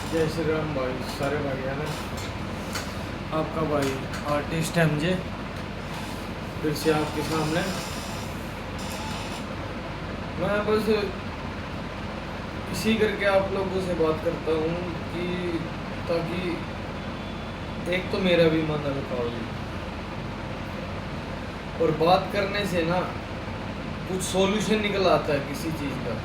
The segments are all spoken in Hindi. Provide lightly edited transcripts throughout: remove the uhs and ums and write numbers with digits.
जय श्री राम भाई, सारे भाई है ना। आपका भाई आर्टिस्ट एमजे फिर से आपके सामने। मैं बस इसी करके आप लोगों से बात करता हूँ कि ताकि एक तो मेरा भी मन हल्का हो जाए और बात करने से ना कुछ सॉल्यूशन निकल आता है किसी चीज़ का।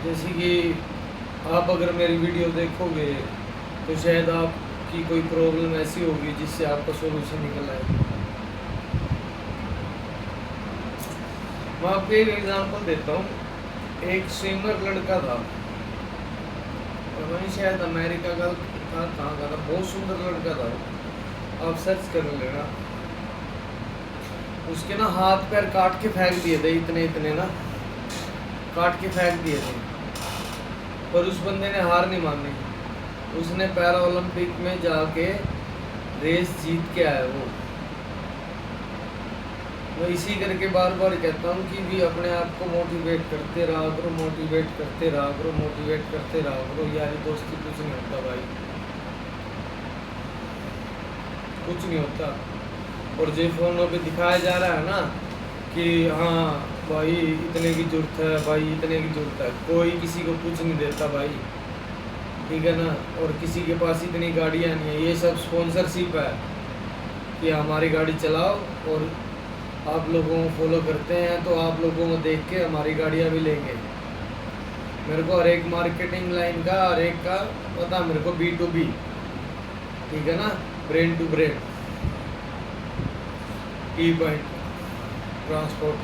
जैसे कि आप अगर मेरी वीडियो देखोगे तो शायद आपकी कोई प्रॉब्लम ऐसी होगी जिससे आपका सॉल्यूशन निकल आए। मैं आपको एक एग्जांपल देता हूँ। एक स्विमर लड़का था, वहीं शायद अमेरिका का था, कहाँ का था, बहुत सुंदर लड़का था। आप सर्च कर लेना। उसके ना हाथ पैर काट के फेंक दिए थे, इतने इतने ना काट के फेंक दिए थे, पर उस बंदे ने हार नहीं मानी। उसने पैरा ओलंपिक में जाके रेस जीत के आया वो। मैं इसी करके बार बार कहता हूँ कि भी अपने आप को मोटिवेट करते रहा करो, मोटिवेट करते रहा करो, मोटिवेट करते रहा करो। यारी दोस्ती कुछ नहीं होता भाई, कुछ नहीं होता। और जो फोनों पे दिखाया जा रहा है ना कि हाँ भाई इतने की जरूरत है, भाई इतने की जरूरत है, कोई किसी को कुछ नहीं देता भाई, ठीक है ना। और किसी के पास इतनी गाड़ियाँ नहीं है। ये सब स्पॉन्सरशिप है कि हमारी गाड़ी चलाओ और आप लोगों को फॉलो करते हैं तो आप लोगों को देख के हमारी गाड़ियाँ भी लेंगे। मेरे को हर एक मार्केटिंग लाइन का हर एक का पता, मेरे को B2B, ठीक है ना, ब्रेन टू ब्रेन, की point transport,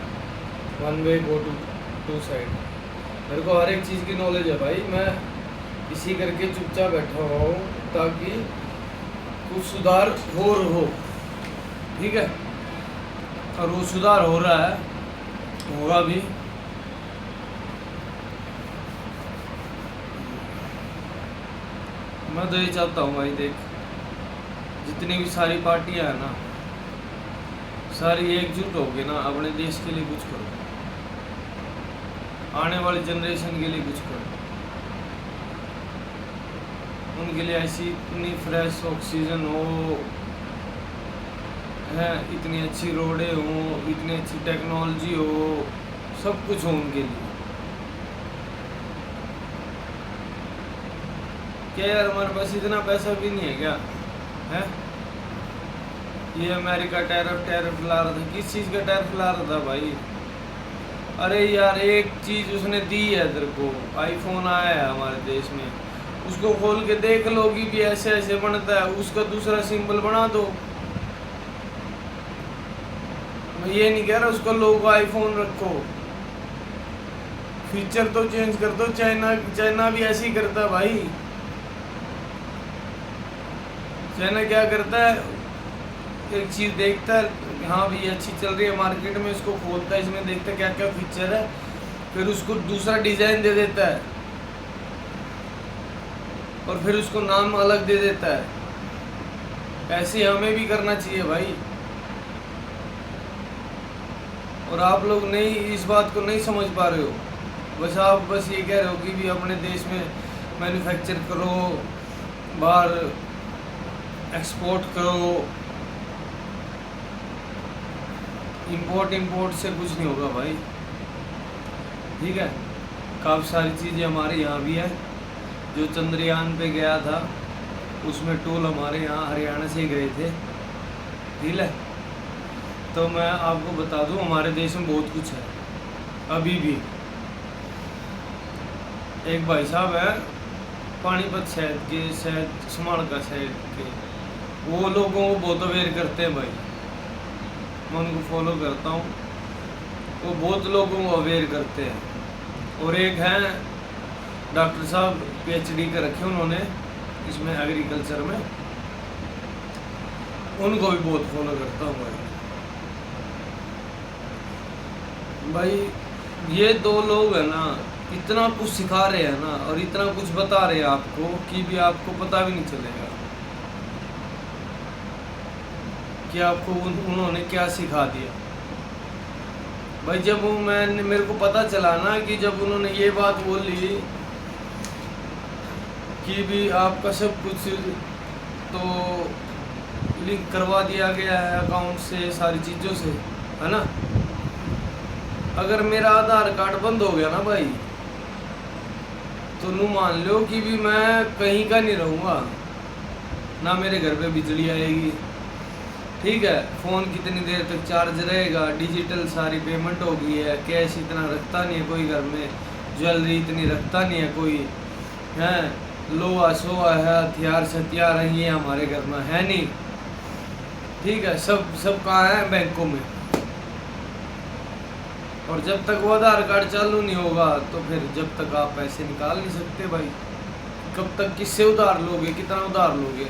one way go to side. मेरे को हर एक चीज़ की नॉलेज है भाई। मैं इसी करके चुपचाप बैठा हुआ हूँ ताकि कुछ सुधार हो, ठीक है। और वो सुधार हो रहा है, होगा भी। मैं तो ये चाहता हूँ भाई, देख जितनी भी सारी पार्टियां हैं ना, सारी एकजुट होके ना अपने देश के लिए कुछ करो, आने वाली जनरेशन के लिए कुछ करो। उनके लिए ऐसी इतनी फ्रेश ऑक्सीजन हो है, इतनी अच्छी रोडें हो, इतनी अच्छी टेक्नोलॉजी हो, सब कुछ हो उनके लिए। क्या यार हमारे पास इतना पैसा भी नहीं है क्या है? ये अमेरिका टैरिफ ला रहा था। किस चीज़ का टैरिफ ला रहा था भाई? अरे यार एक चीज़ उसने दी है तेरे को, आईफोन आया है हमारे देश में, उसको खोल के देख लो कि भी ऐसे ऐसे बनता है, उसका दूसरा सिंबल बना दो। मैं ये नहीं कह रहा उसका लोगो आईफोन रखो, फीचर तो चेंज कर दो। चाइना भी ऐसे ही करता है भाई। चाइना क्या करता है, एक चीज़ देखता है कि हाँ भी अच्छी चल रही है मार्केट में, इसको खोलता है, इसमें देखता है क्या क्या फीचर है, फिर उसको दूसरा डिज़ाइन दे देता है और फिर उसको नाम अलग दे देता है। ऐसे हमें भी करना चाहिए भाई। और आप लोग नहीं, इस बात को नहीं समझ पा रहे हो। आप बस ये कह रहे हो कि भी अपने देश में मैन्युफैक्चर करो, बाहर एक्सपोर्ट करो। इंपोर्ट से कुछ नहीं होगा भाई, ठीक है। काफ़ी सारी चीज़ें हमारे यहाँ भी है। जो चंद्रयान पे गया था उसमें टूल हमारे यहाँ हरियाणा से ही गए थे, ठीक है। तो मैं आपको बता दूं हमारे देश में बहुत कुछ है अभी भी। एक भाई साहब है पानीपत शहर समाड़का साइड के, वो लोगों को बहुत अवेयर करते हैं भाई। मैं उनको फॉलो करता हूँ, वो बहुत लोगों को अवेयर करते हैं। और एक है डॉक्टर साहब, PhD कर रखे उन्होंने इसमें एग्रीकल्चर में, उनको भी बहुत फॉलो करता हूँ भाई। ये दो लोग है ना, इतना कुछ सिखा रहे हैं ना और इतना कुछ बता रहे हैं आपको कि भी आपको पता भी नहीं चलेगा कि आपको उन्होंने क्या सिखा दिया भाई। जब मेरे को पता चला ना कि जब उन्होंने ये बात बोली कि भी आपका सब कुछ तो लिंक करवा दिया गया है अकाउंट से, सारी चीज़ों से, है ना। अगर मेरा आधार कार्ड बंद हो गया ना भाई, तो नू मान लो कि भी मैं कहीं का नहीं रहूँगा, ना मेरे घर पे बिजली आएगी, ठीक है। फ़ोन कितनी देर तक चार्ज रहेगा, डिजिटल सारी पेमेंट हो गई है, कैश इतना रखता नहीं है कोई घर में, ज्वेलरी इतनी रखता नहीं है कोई, है लोहा सोहा है, हथियार शथियार है, ये हमारे घर में है नहीं, ठीक है। सब कहाँ है, बैंकों में। और जब तक वो आधार कार्ड चालू नहीं होगा तो फिर जब तक आप पैसे निकाल नहीं सकते भाई। कब तक किससे उधार लोगे, कितना उधार लोगे,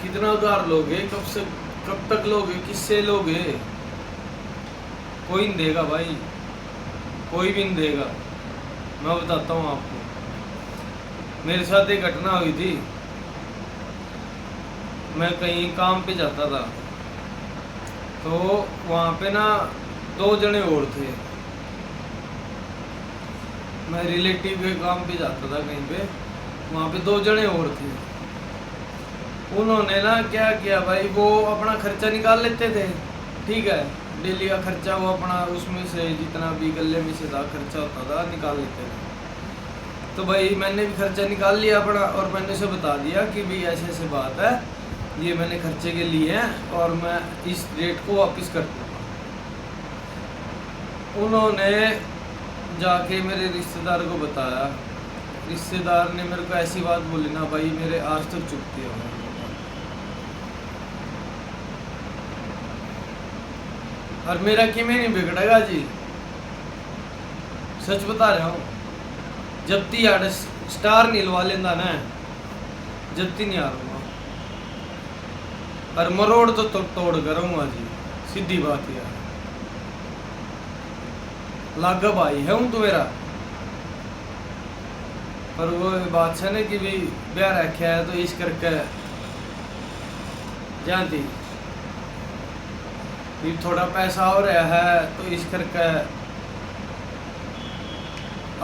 कितना उधार लोगे, कब तक लोगे, किससे लोगे? कोई नहीं देगा भाई, कोई भी नहीं देगा। मैं बताता हूँ आपको, मेरे साथ एक घटना हुई थी। मैं कहीं काम पे जाता था, तो वहाँ पे ना 2 जने और थे। मैं रिलेटिव के काम पे जाता था कहीं पे, वहाँ पे 2 जने और थे। उन्होंने ना क्या किया भाई, वो अपना खर्चा निकाल लेते थे, ठीक है। डेली का खर्चा वो अपना उसमें से जितना भी गले में से था खर्चा होता था निकाल लेते थे। तो भाई मैंने भी खर्चा निकाल लिया अपना, और मैंने उसे बता दिया कि भाई ऐसे ऐसे बात है, ये मैंने खर्चे के लिए हैं और मैं इस रेट को वापस कर दूँगा। उन्होंने जाके मेरे रिश्तेदार को बताया, रिश्तेदार ने मेरे को ऐसी बात बोली ना भाई, मेरे आज तक चुभती है। और मेरा कि मैं नहीं बिगड़ेगा जी, सच बता रहा हूँ। जब ती यार स्टार नहीं लवा लेंदा ना, जब ती नहीं हारूंगा। और मरोड़ तो तोड़ करूँगा जी, सीधी बात यार। लागा भाई है हूँ तो मेरा, पर वो बात है ना कि भी ब्याह रखा है तो इस करके जानती भी थोड़ा पैसा हो रहा है, तो इस करके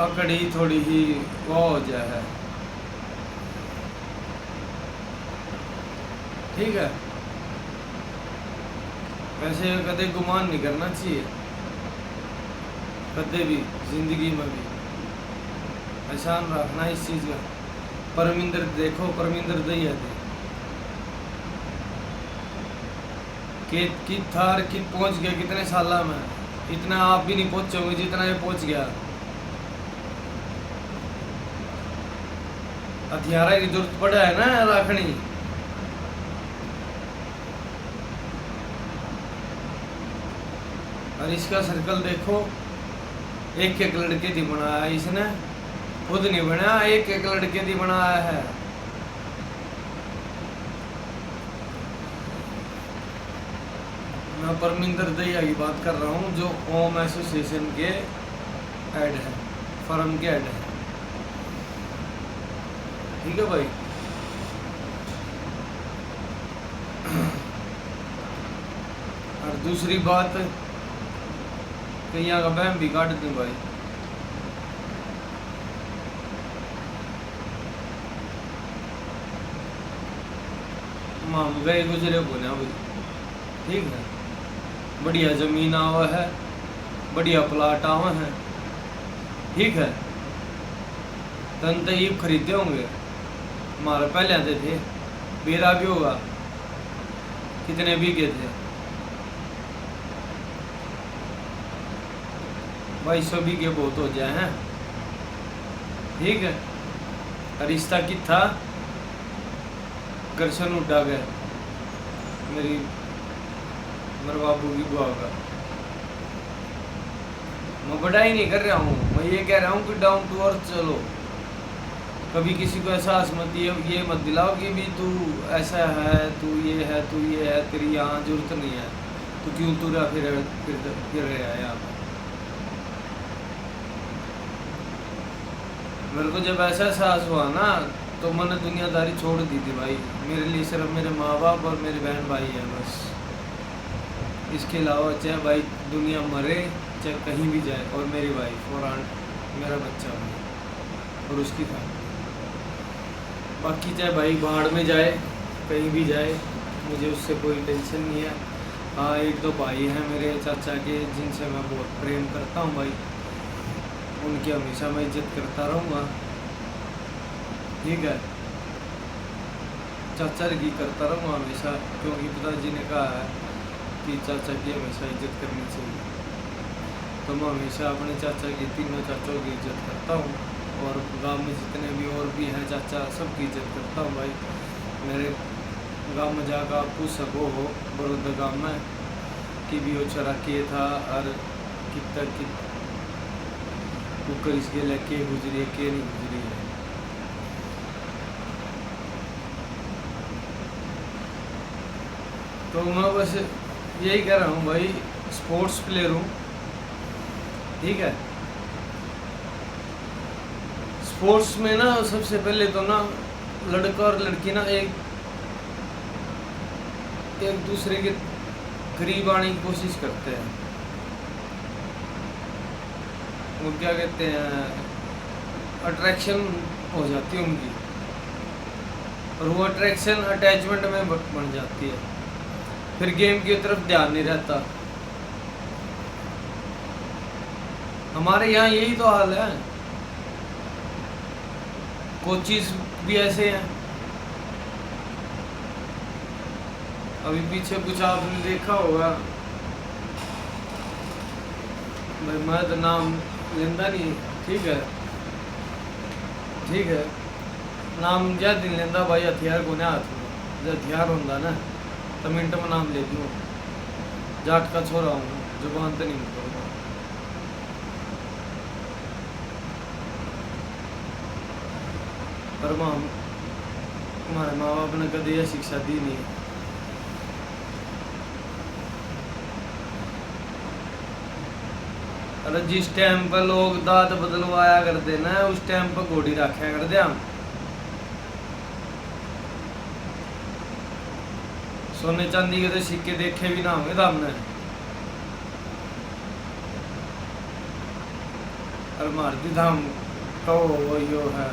अकड़ी थोड़ी ही वो हो जाए, ठीक है। वैसे कदे गुमान नहीं करना चाहिए, कदे भी जिंदगी में भी एहसान रखना इस चीज़ का। परमिंदर देखो, परमिंदर दैया थे कि थार कि पहुंच गया कितने साल में, इतना आप भी नहीं पहुंचोगे जितना ये पहुंच गया। हथियारा की जरूरत पड़ा है ना रखनी। और इसका सर्कल देखो, एक एक लड़के दी बनाया इसने, खुद नहीं बनाया, एक एक लड़के दी बनाया है। मैं परमिंदर दैया की बात कर रहा हूँ, जो ओम एसोसिएशन के हेड है, फर्म के हेड है, ठीक है भाई। और दूसरी बात, कहीं का बहम भी काट दूँ भाई। माम गए गुजरे को ना भाई, ठीक है। बढ़िया जमीन आवा है, बढ़िया प्लाट आवा है, ठीक है। तन तो ये खरीदे होंगे, हमारे पहले आते थे, बेरा भी होगा, कितने बीघे थे भाई, 100 बीघे बहुत हो जाए हैं, ठीक है। रिश्ता कि था घर्षण उठा गया मेरे बाबू की बुआ का। मैं बढ़ाई नहीं कर रहा हूँ, मैं ये कह रहा हूँ कि डाउन टू अर्थ चलो। कभी किसी को एहसास मत ये मत दिलाओ कि भी तू ऐसा है, तू ये है, तू ये है, तेरी यहाँ जरूरत नहीं है, तो क्यों तू रहा फिर रहा है यहाँ पर। मेरे को जब ऐसा एहसास हुआ ना, तो मैंने दुनियादारी छोड़ दी थी भाई। मेरे लिए सिर्फ मेरे माँ बाप और मेरे बहन भाई है बस। इसके अलावा चाहे भाई दुनिया मरे चाहे कहीं भी जाए, और मेरी वाइफ और आंट, मेरा बच्चा भाई और उसकी फैमिली। बाकी चाहे भाई बाहर में जाए, कहीं भी जाए, मुझे उससे कोई टेंशन नहीं है। हाँ, एक दो भाई हैं मेरे चाचा के जिनसे मैं बहुत प्रेम करता हूँ भाई, उनकी हमेशा मैं इज्जत करता रहूँगा, ठीक है। चाचा की करता रहूँगा हमेशा, क्योंकि पिताजी ने कहा है कि चाचा की हमेशा इज्जत करनी चाहिए। तो मैं हमेशा अपने चाचा की, तीनों चाचों की इज्जत करता हूँ, और गांव में जितने भी और भी हैं चाचा, सबकी इज्जत करता हूँ भाई। मेरे गांव में जाकर आप पूछ सको हो, बड़ौदा गांव में कि भी वो चरा किए था, और कितना कि कुकर इसके लेके गुजरी है के नहीं गुजरी है। तो मैं बस यही कह रहा हूँ भाई, स्पोर्ट्स प्लेयर हूँ, ठीक है। स्पोर्ट्स में ना सबसे पहले तो ना लड़का और लड़की ना एक दूसरे के करीब आने की कोशिश करते हैं। वो क्या कहते हैं, अट्रैक्शन हो जाती है उनकी, और वो अट्रैक्शन अटैचमेंट में बन जाती है, फिर गेम की तरफ ध्यान नहीं रहता। हमारे यहाँ यही तो हाल है, कोचिज भी ऐसे हैं। अभी पीछे कुछ आपने देखा होगा भाई, मैं तो नाम लेंदा नहीं, ठीक है, ठीक है, नाम ज्यादा नहीं लेंदा भाई। हथियार को हाथ में जो हथियार होंगे ना, तो मिनट में नाम ले लूँ। जाट का छोरा हूँ, जुबान तो नहीं निकलूँगा। पर हमारे माँ बाप ने कभी यह शिक्षा दी नहीं। अरे जिस टाइम पर लोग दांत बदलवाया करते ना, उस टाइम पर घोड़ी रखा करते हम। सोने चांदी के तो सिक्के देखे भी ना होंगे तो हमने, और मारती धाम कहो यो है।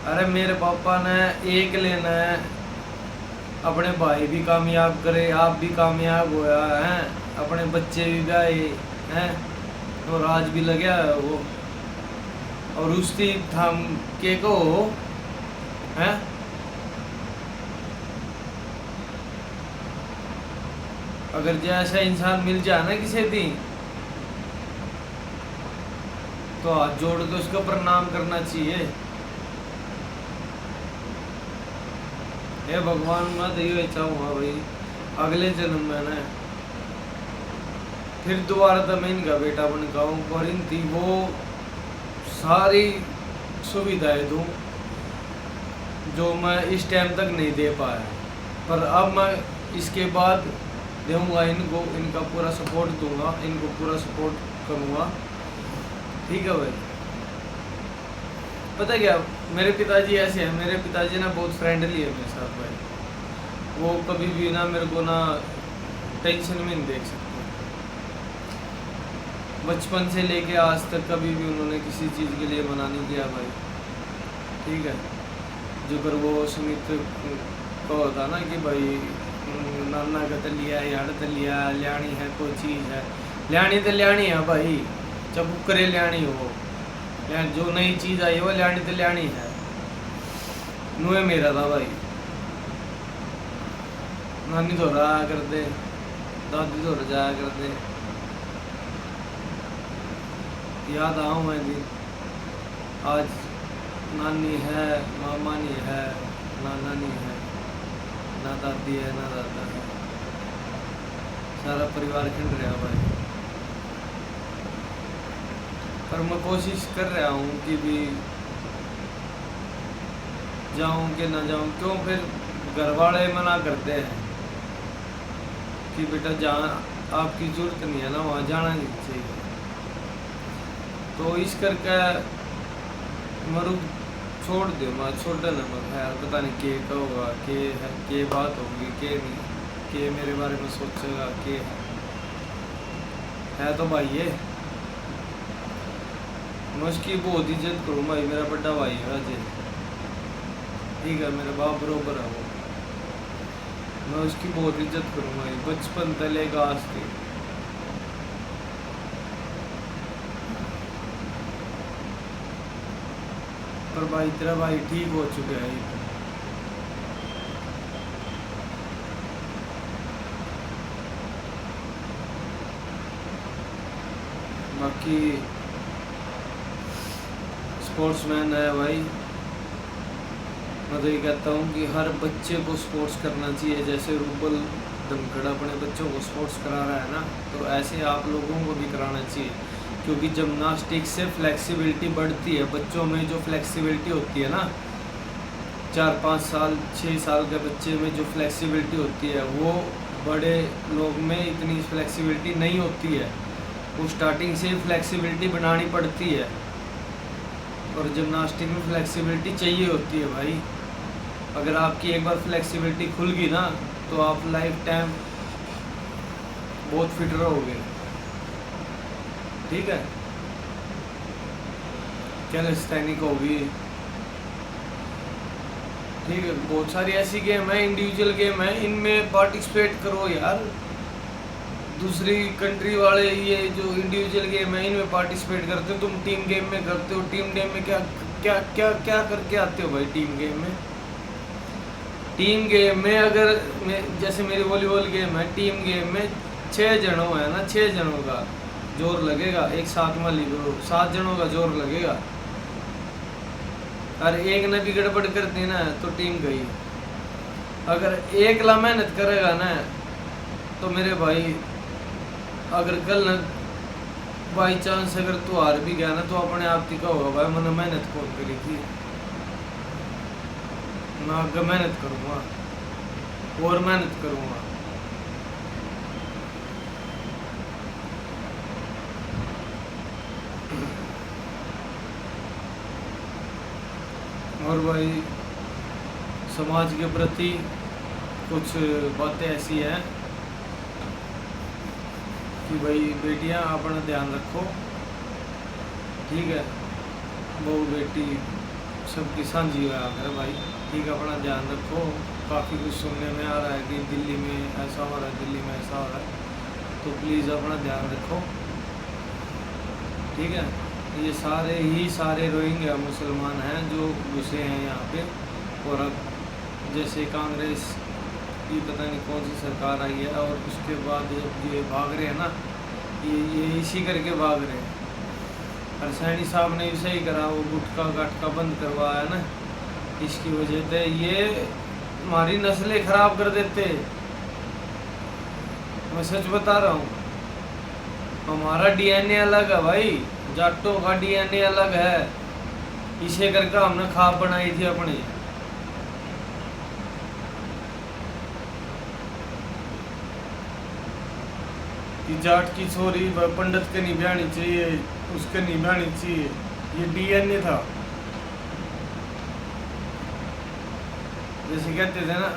अरे मेरे पापा ने एक लेना है, अपने भाई भी कामयाब करे, आप भी कामयाब होया है, अपने बच्चे भी ब्याहे हैं, तो राज भी लगे है वो, और उसकी थाम के को है। अगर जैसा इंसान मिल जाए ना किसी दिन, तो हाथ जोड़ के उसको प्रणाम करना चाहिए। हे भगवान, मैं तो ये चाहूँगा भाई अगले जन्म में ना फिर दोबारा तो मैं इनका बेटा बन गाऊँ, और इनकी वो सारी सुविधाएं दूँ जो मैं इस टाइम तक नहीं दे पाया, पर अब मैं इसके बाद दूँगा इनको, इनका पूरा सपोर्ट दूँगा, इनको पूरा सपोर्ट करूँगा, ठीक है भाई। पता क्या, मेरे पिताजी ऐसे हैं, मेरे पिताजी ना बहुत फ्रेंडली है मेरे साथ भाई। वो कभी भी ना मेरे को ना टेंशन में नहीं देख सकते। बचपन से लेके आज तक कभी भी उन्होंने किसी चीज़ के लिए मना नहीं किया भाई, ठीक है। जो कर वो सुमित को होता ना कि भाई नाना का तो लिया, यार तो लिया, लियानी है कोई चीज़ है, लियानी तो लियानी है भाई, जब करे लियानी हो, जो नई चीज़ आई वो लियानी तो लियानी है। नुए मेरा था भाई, नानी तो रहा कर दे, दादी तो जाया कर दे। याद आऊँ मैं दिन, आज नानी है, मामा नहीं है, नाना नहीं है, ना दादी है ना दादा है, सारा परिवार खिंड रहा भाई। पर मैं कोशिश कर रहा हूँ कि भी जाऊँ कि ना जाऊँ, क्यों फिर घर वाले मना करते हैं कि बेटा जहाँ आपकी जरूरत नहीं है ना वहाँ जाना नहीं चाहिए। तो इस करके मरु छोड़ दो, मैं छोड़ देना, मैं यार पता नहीं के क्या होगा, के है के बात होगी, के नहीं, के मेरे बारे में सोचेगा, के है तो भाई है, मैं उसकी बहुत इज्जत करूँ भाई, मेरा बड़ा भाई है अजय, ठीक है, मेरे बाप बरोबर है वो, मैं उसकी बहुत इज्जत करूँ भाई, बचपन से लेकर आज तक। पर भाई तेरा भाई ठीक हो चुका है। बाकी स्पोर्ट्समैन है भाई, मैं तो ये कहता हूँ कि हर बच्चे को स्पोर्ट्स करना चाहिए, जैसे रूबल धनखड़ अपने बच्चों को स्पोर्ट्स करा रहा है ना, तो ऐसे आप लोगों को भी कराना चाहिए, क्योंकि जिमनास्टिक से फ्लेक्सिबिलिटी बढ़ती है, बच्चों में जो फ्लेक्सिबिलिटी होती है ना, 4-5 साल 6 साल के बच्चे में जो फ्लेक्सिबिलिटी होती है वो बड़े लोग में इतनी फ्लेक्सिबिलिटी नहीं होती है, वो स्टार्टिंग से फ्लेक्सिबिलिटी बनानी पड़ती है, और जिमनास्टिक में फ्लेक्सिबिलिटी चाहिए होती है भाई। अगर आपकी एक बार फ्लेक्सिबिलिटी खुल गई ना, तो आप लाइफ टाइम बहुत फिट रहोगे, ठीक है। कैलिस्थेनिक होगी, ठीक है, बहुत सारी ऐसी गेम है, इंडिविजुअल गेम है, इनमें पार्टिसिपेट करो यार। दूसरी कंट्री वाले ये जो इंडिविजुअल गेम है इनमें पार्टिसिपेट करते हो, तुम टीम गेम में करते हो, टीम गेम में क्या क्या क्या क्या करके आते हो भाई। टीम गेम में अगर जैसे मेरी वॉलीबॉल गेम है, टीम गेम में 6 जनों है ना, 6 जनों का जोर लगेगा, एक साथ में लिबरो 7 जनों का जोर लगेगा, और एक ने भी गड़बड़ कर दी ना तो टीम गई। अगर एक ला मेहनत करेगा ना तो मेरे भाई, अगर कल बाई चांस अगर तू हार भी गया ना तो अपने आप की होगा भाई मैंने मेहनत कौन करी थी, मैं आगे मेहनत करूँगा और मेहनत करूँगा। और भाई समाज के प्रति कुछ बातें ऐसी हैं कि भाई बेटियां अपना ध्यान रखो, ठीक है, बहू बेटी सबकी साझी हुआ अगर भाई, ठीक है, अपना ध्यान रखो। काफ़ी कुछ सुनने में आ रहा है कि दिल्ली में ऐसा हो रहा है, दिल्ली में ऐसा हो रहा है, तो प्लीज़ अपना ध्यान रखो, ठीक है। ये सारे रोहिंग्या मुसलमान हैं जो घुसे हैं यहाँ पे, और अब जैसे कांग्रेस की पता नहीं कौन सी सरकार आई है, और उसके बाद ये भाग रहे हैं ना, ये इसी करके भाग रहे हैं। और सैनी साहब ने भी सही करा, वो गुटखा गाटका बंद करवाया ना, इसकी वजह से ये हमारी नस्लें खराब कर देते, मैं सच बता रहा हूँ। हमारा डीएनए अलग है भाई, जाटों का डीएनए अलग है, इसे करके हमने खाप बनाई थी अपनी। जाट की छोरी पंडित के नहीं ब्याहनी चाहिए, उसके नहीं ब्याहनी चाहिए, ये डीएनए था। जैसे कहते थे ना